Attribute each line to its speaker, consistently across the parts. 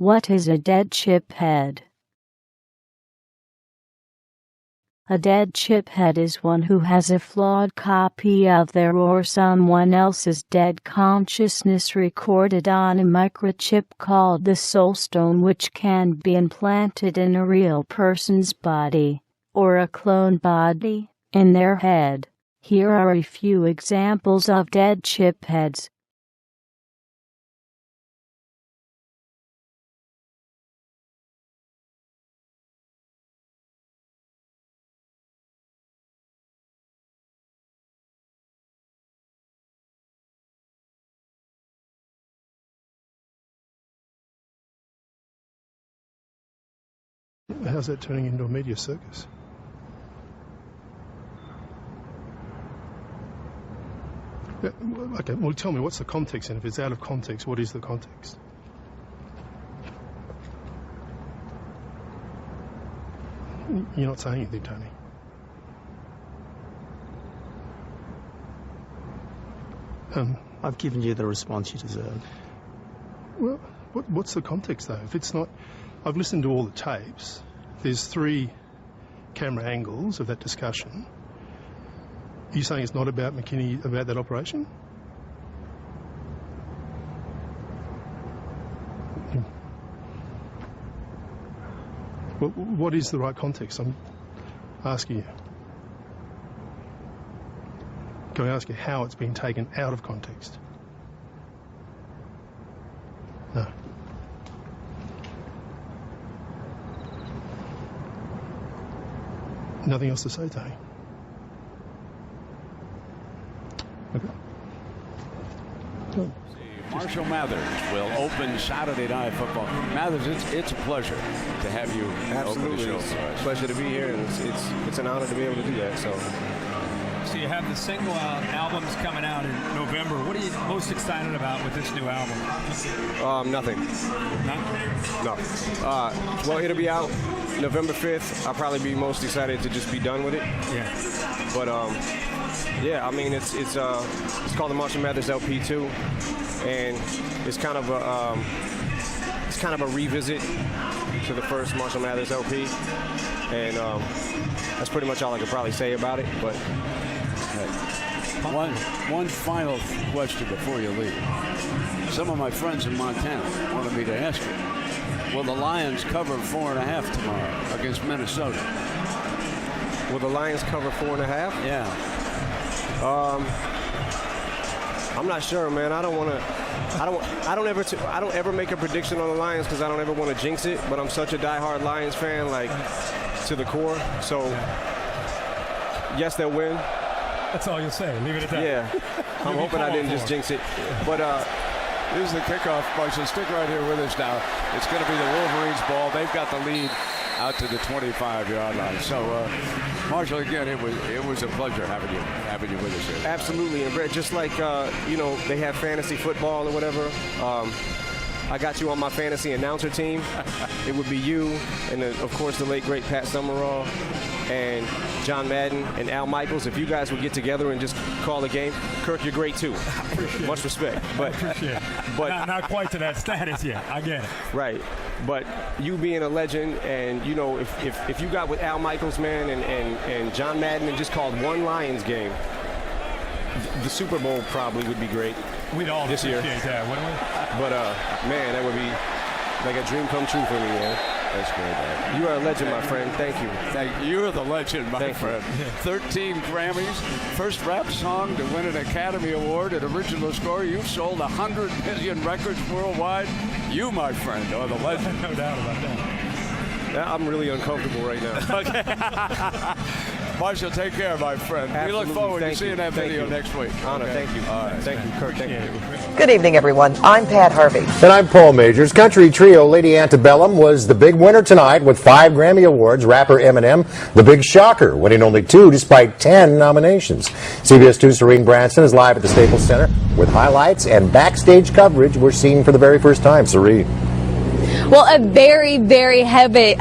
Speaker 1: What is a dead chip head? A dead chip head is one who has a flawed copy of their or someone else's dead consciousness recorded on a microchip called the soul stone, which can be implanted in a real person's body, or a clone body, in their head. Here are a few examples of dead chip heads.
Speaker 2: How's that turning into a media circus? Okay, well, tell me, what's the context, and if it's out of context, what is the context? You're not saying anything, Tony.
Speaker 3: I've given you the response you deserve.
Speaker 2: Well, what's the context, though? If it's not... I've listened to all the tapes. There's 3 camera angles of that discussion. Are you saying it's not about McKinney, about that operation? Well, what is the right context? I'm asking you. Can I ask you how it's been taken out of context? No. Nothing else to say, Tony? Okay. Good.
Speaker 4: Marshall Mathers will open Saturday Night Football. Mathers, it's a pleasure to have you open the show.
Speaker 5: It's a pleasure to be here, and it's an honor to be able to do that.
Speaker 6: So you have the single albums coming out in November. What are you most excited about with this new album?
Speaker 5: Nothing. No. Well, it'll be out November 5th. I'll probably be most excited to just be done with it.
Speaker 6: Yeah.
Speaker 5: But yeah, I mean it's called the Marshall Mathers LP2, and it's kind of a revisit to the first Marshall Mathers LP, and that's pretty much all I could probably say about it. But
Speaker 4: one final question before you leave. Some of my friends in Montana wanted me to ask you, will the Lions cover 4.5 tomorrow against Minnesota?
Speaker 5: Will the Lions cover 4.5?
Speaker 4: Yeah.
Speaker 5: I'm not sure, man. I don't ever make a prediction on the Lions because I don't ever want to jinx it. But I'm such a diehard Lions fan, like to the core. So yes, they'll win.
Speaker 6: That's all you'll say. Leave it at that.
Speaker 5: Yeah. I'm hoping I didn't just jinx it. But
Speaker 4: this is the kickoff, Marshall. Stick right here with us now. It's going to be the Wolverines' ball. They've got the lead out to the 25-yard line. So, Marshall, again, it was a pleasure having you with us here.
Speaker 5: Absolutely, and Brett, just like they have fantasy football or whatever. I got you on my fantasy announcer team. It would be you, and of course the late great Pat Summerall, and John Madden and Al Michaels. If you guys would get together and just call a game, Kirk, you're great too. Much respect, but
Speaker 6: not quite to that status yet. I get it.
Speaker 5: Right, but you being a legend, and if you got with Al Michaels, man, and John Madden, and just called one Lions game, the Super Bowl probably would be great.
Speaker 6: We'd all
Speaker 5: this year.
Speaker 6: Appreciate that, wouldn't we?
Speaker 5: But man, that would be like a dream come true for me, man.
Speaker 4: That's great, man.
Speaker 5: You are a legend, my friend. Thank you.
Speaker 4: You're the legend, my friend.
Speaker 6: You.
Speaker 4: 13 Grammys, first rap song to win an Academy Award, an original score. You've sold 100 million records worldwide. You, my friend, are the legend.
Speaker 6: No doubt about that.
Speaker 5: I'm really uncomfortable right now.
Speaker 4: Okay. Marshall, take care, my friend.
Speaker 5: Absolutely.
Speaker 4: We look forward to seeing that video next week.
Speaker 5: Honor,
Speaker 4: okay?
Speaker 5: thank you. Thank you, Kurt. Thank you.
Speaker 7: Good evening, everyone. I'm Pat Harvey.
Speaker 8: And I'm Paul Majors. Country trio Lady Antebellum was the big winner tonight with 5 Grammy Awards. Rapper Eminem, the big shocker, winning only 2 despite 10 nominations. CBS 2's Serene Branson is live at the Staples Center with highlights and backstage coverage we're seeing for the very first time. Serene.
Speaker 9: Well, a very, very heavy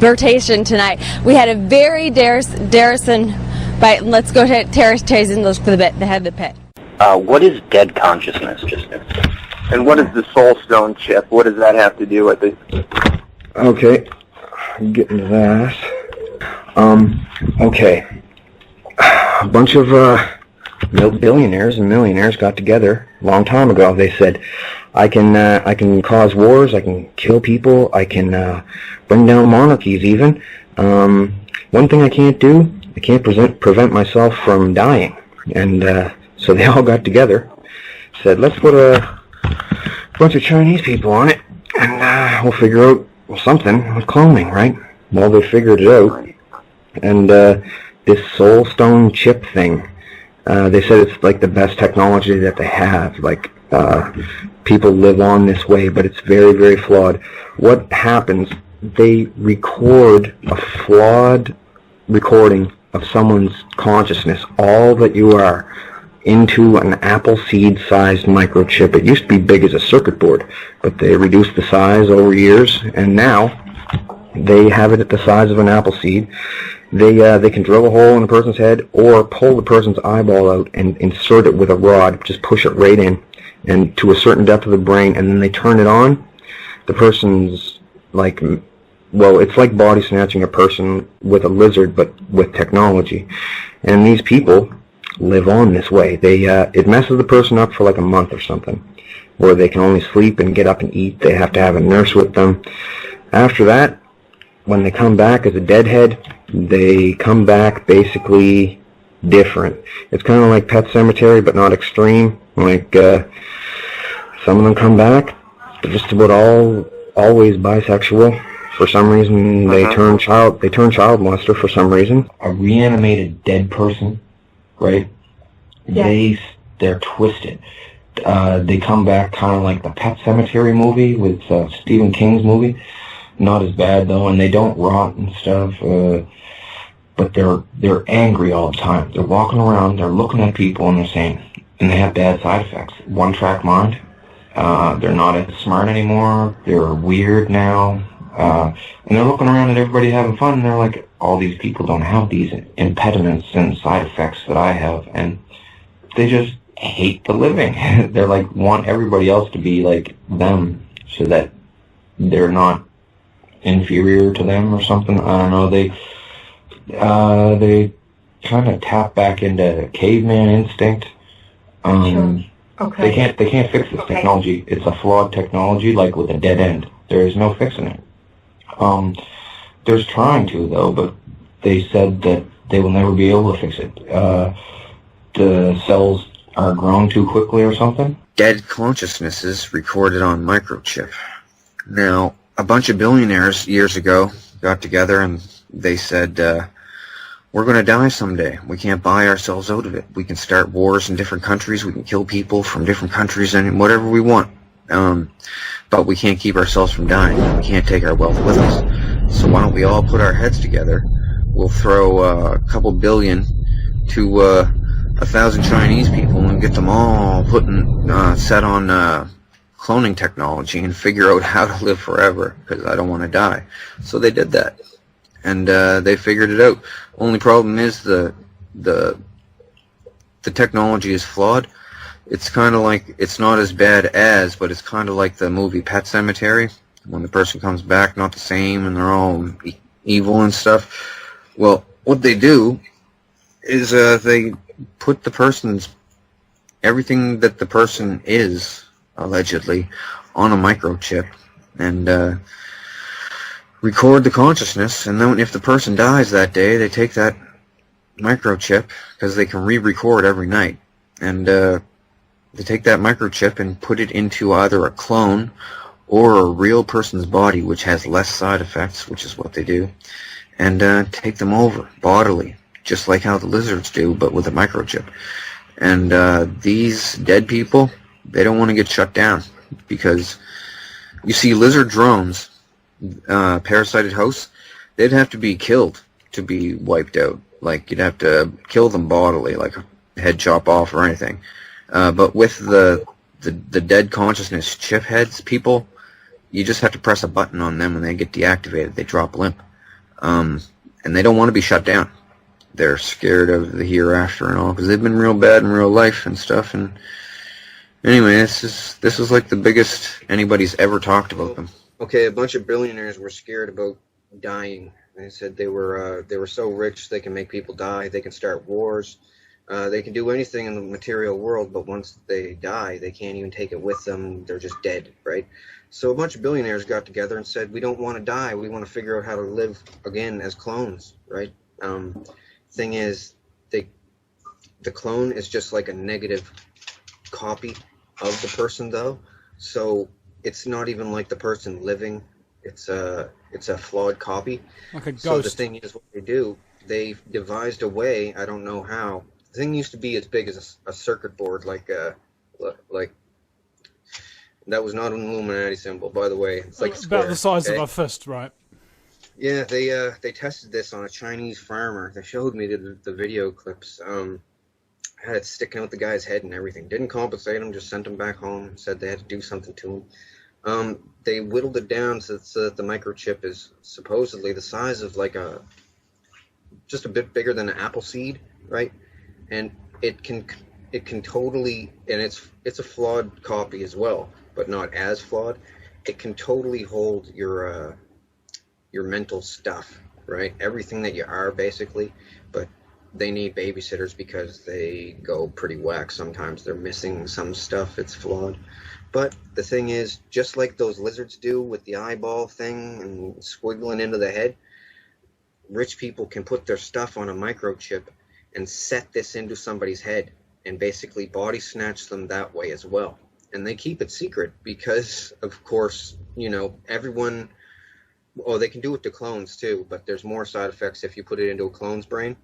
Speaker 9: rotation tonight. We had a very Darrison, but let's go to Terrace Chazen, look for the head of the pit.
Speaker 10: What is dead consciousness? And what is the Soul Stone chip? What does that have to do with it?
Speaker 11: Okay, I'm getting to that. Okay. A bunch of billionaires and millionaires got together a long time ago. They said, I can cause wars, I can kill people, I can bring down monarchies even. One thing I can't do, I can't prevent myself from dying. And so they all got together, said, let's put a bunch of Chinese people on it, and we'll figure out something with cloning, right? Well, they figured it out. And this Soul Stone chip thing, they said it's like the best technology that they have. Like, people live on this way, but it's very, very flawed. What happens, they record a flawed recording of someone's consciousness, all that you are, into an apple seed-sized microchip. It used to be big as a circuit board, but they reduced the size over years, and now they have it at the size of an apple seed. They can drill a hole in a person's head or pull the person's eyeball out and insert it with a rod, just push it right in, and to a certain depth of the brain, and then they turn it on. The person's like, well, it's like body snatching a person with a lizard, but with technology. And these people live on this way. It messes the person up for like a month or something, where they can only sleep and get up and eat. They have to have a nurse with them. After that, when they come back as a deadhead, they come back basically different. It's kind of like Pet Sematary, but not extreme. Like, some of them come back, they're just about always bisexual. For some reason, they turn child molester for some reason. A reanimated dead person, right? Yeah. They're twisted. They come back kind of like the Pet Sematary movie with Stephen King's movie. Not as bad though, and they don't rot and stuff. But they're angry all the time. They're walking around, they're looking at people, and they're saying, and they have bad side effects. One-track mind. They're not as smart anymore. They're weird now. And they're looking around at everybody having fun, and they're like, all these people don't have these impediments and side effects that I have, and they just hate the living. They're like, want everybody else to be like them, so that they're not inferior to them or something. I don't know. They kind of tap back into caveman instinct.
Speaker 12: Sure. Okay.
Speaker 11: They can't fix this technology. It's a flawed technology, like with a dead end. There is no fixing it. There's trying to, though, but they said that they will never be able to fix it. The cells are grown too quickly or something.
Speaker 13: Dead consciousnesses recorded on microchip. Now, a bunch of billionaires years ago got together and they said, we're going to die someday. We can't buy ourselves out of it. We can start wars in different countries. We can kill people from different countries and whatever we want. But we can't keep ourselves from dying. We can't take our wealth with us. So why don't we all put our heads together? We'll throw a couple billion to 1,000 Chinese people and get them all set on cloning technology and figure out how to live forever, because I don't want to die. So they did that, and they figured it out. Only problem is the technology is flawed. It's kind of like, it's not as bad as, but it's kind of like the movie Pet Sematary, when the person comes back not the same and they're all evil and stuff. Well, what they do is they put the person's, everything that the person is, allegedly, on a microchip and record the consciousness, and then if the person dies that day, they take that microchip, because they can re-record every night, and they take that microchip and put it into either a clone or a real person's body, which has less side effects, which is what they do, and take them over bodily, just like how the lizards do, but with a microchip. And these dead people, they don't want to get shut down, because you see lizard drones, parasited hosts, they'd have to be killed to be wiped out. Like, you'd have to kill them bodily, like a head chop off or anything. But with the dead consciousness chip heads people, you just have to press a button on them and they get deactivated. They drop limp. And they don't want to be shut down. They're scared of the hereafter and all, because they've been real bad in real life and stuff, and Anyway, this is like the biggest anybody's ever talked about them. Okay, a bunch of billionaires were scared about dying. They said they were so rich they can make people die, they can start wars, they can do anything in the material world, but once they die, they can't even take it with them. They're just dead, right? So a bunch of billionaires got together and said, we don't want to die. We want to figure out how to live again as clones, right? Thing is, the clone is just like a negative copy of the person, though. So it's not even like the person living. It's a flawed copy.
Speaker 14: Like a ghost.
Speaker 13: So the thing is, what they do, they devised a way, I don't know how. The thing used to be as big as a circuit board, like that was not an Illuminati symbol, by the way. It's like a square,
Speaker 14: about the size
Speaker 13: okay?
Speaker 14: of a fist, right?
Speaker 13: Yeah, they tested this on a Chinese farmer. They showed me the video clips. Had it sticking out the guy's head and everything. Didn't compensate him, just sent him back home and said they had to do something to him. They whittled it down so that the microchip is supposedly the size of like just a bit bigger than an apple seed, right? And it can totally, and it's a flawed copy as well, but not as flawed. It can totally hold your mental stuff, right? Everything that you are, basically, but they need babysitters because they go pretty whack sometimes. They're missing some stuff. It's flawed. But the thing is, just like those lizards do with the eyeball thing and squiggling into the head, rich people can put their stuff on a microchip and set this into somebody's head and basically body snatch them that way as well. And they keep it secret because, of course, you know, everyone... Oh, they can do it to clones too, but there's more side effects if you put it into a clone's brain.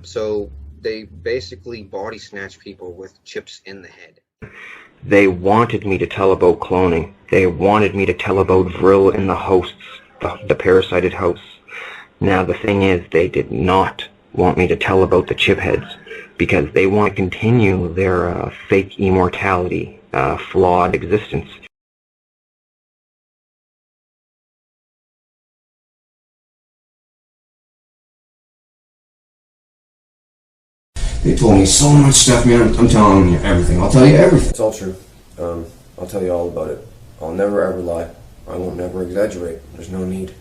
Speaker 13: So they basically body snatch people with chips in the head.
Speaker 11: They wanted me to tell about cloning. They wanted me to tell about Vril and the hosts, the parasited hosts. Now the thing is, they did not want me to tell about the chip heads because they want to continue their fake immortality, flawed existence.
Speaker 15: They told me so much stuff, man. I'm telling you everything. I'll tell you everything.
Speaker 16: It's all true. I'll tell you all about it. I'll never ever lie. I won't never exaggerate. There's no need.